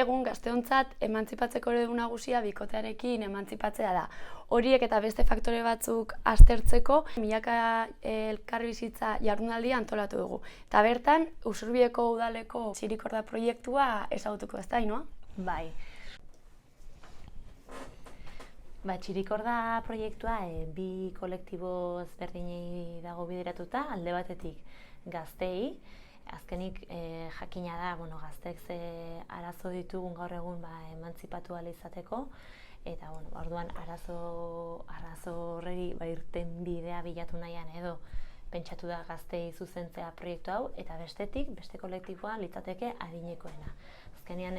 egun gazteontzat emantzipatzeko eredu nagusia bikotearekin emantzipatzea da. Horiek eta beste faktore batzuk aztertzeko milaka elkarbizitza jardunaldia antolatu dugu. Eta bertan, Usurbieko udaleko Txirikorda proiektua ezagutuko ez da, Ainhoa? Bai. Txirikorda proiektua bi kolektibo ezberdinei dago bideratuta, alde batetik gazteei. Azkenik jakina da, gazteek ze arazo ditugun gaur egun emantzipatu ahal izateko, eta orduan arazo horreri irten bidea bilatu nahian edo pentsatu da gazteei zuzentzea proiektu hau, eta bestetik, beste kolektiboa litzateke adinekoena. Azkenean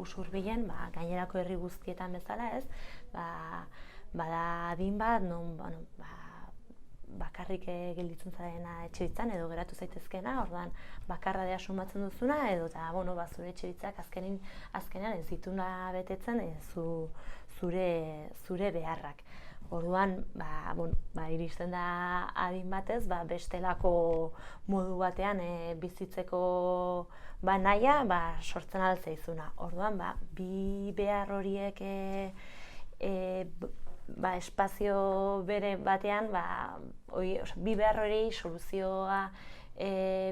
Usurbilen, gainerako herri guztietan bezala ez, bada adin bat, non bakarrik gelditzen zarena etxebitzan edo geratu zaitezkena, orduan bakarra dea sumatzen duzuna edo zure etxebitzak azkenean ez dituna betetzen zure beharrak. Orduan, iristen da adin batez, bestelako modu batean bizitzeko nahia sortzen altzaizuna. Orduan, bi behar horiek espazio bere batean, bi behar hori soluzioa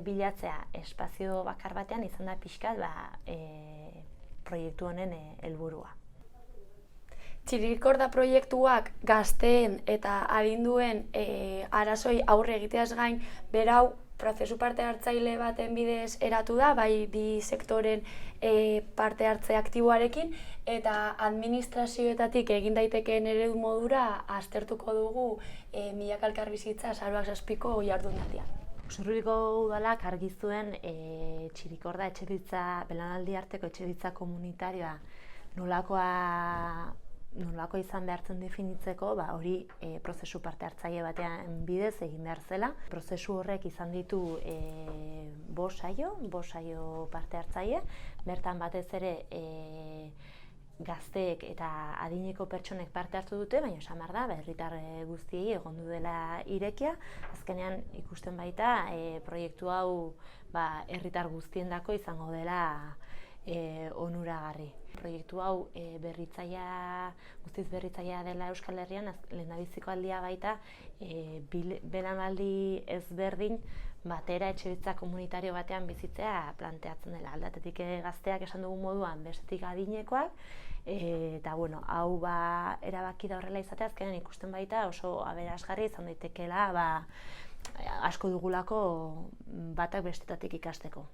bilatzea espazio bakar batean izan da pixkat proiektu honen helburua. Txirikorda proiektuak gazteen eta adinduen arazoi aurre egiteaz gain, berau prozesu parte hartzaile baten bidez eratu da, bai bi sektoren parte hartze aktiboarekin, eta administrazioetatik egin daitekeen eredu modura aztertuko dugu milaka elkarbizitza azaroak 7ko jardunaldian. Usurbiliko udalak argi zuen Txirikorda etxebizitza, belaunaldi arteko etxebizitza komunitarioa nolako izan behartzen definitzeko, hori prozesu parte hartzaile batean bidez egin behar zela. Prozesu horrek izan ditu 5 saio parte hartzaile, bertan batez ere gazteek eta adineko pertsonek parte hartu dute, baina esan behar da, herritar guztiei egondu dela irekia. Azkenean ikusten baita proiektu hau herritar guztiendako izango dela onuragarri. Proiektu hau guztiz berritzailea dela Euskal Herrian, lehendabiziko aldia baita belaunaldi ezberdin batera etxebizitza komunitario batean bizitzea planteatzen dela. Aldatetik gazteak esan dugun moduan, bestetik adinekoak, eta hau erabaki da horrela izatea, azkenean ikusten baita oso aberasgarri izan daitekeela asko dugulako batak bestetatik ikasteko.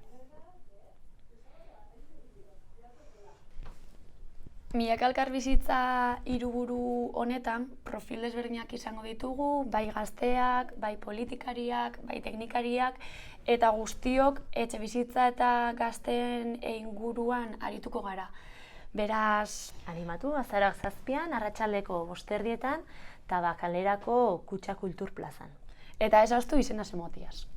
Milaka elkarbizitza hiriburu honetan profil desberdinak izango ditugu, bai gazteak, bai politikariak, bai teknikariak, eta guztiok etxebizitza eta gazteen inguruan arituko gara. Beraz, animatu, azaroak 7an, arratsaldeko 5:00 eta Bakalerako Kutxa Kultur plazan. Eta ez ahaztu izenaz emotiaz.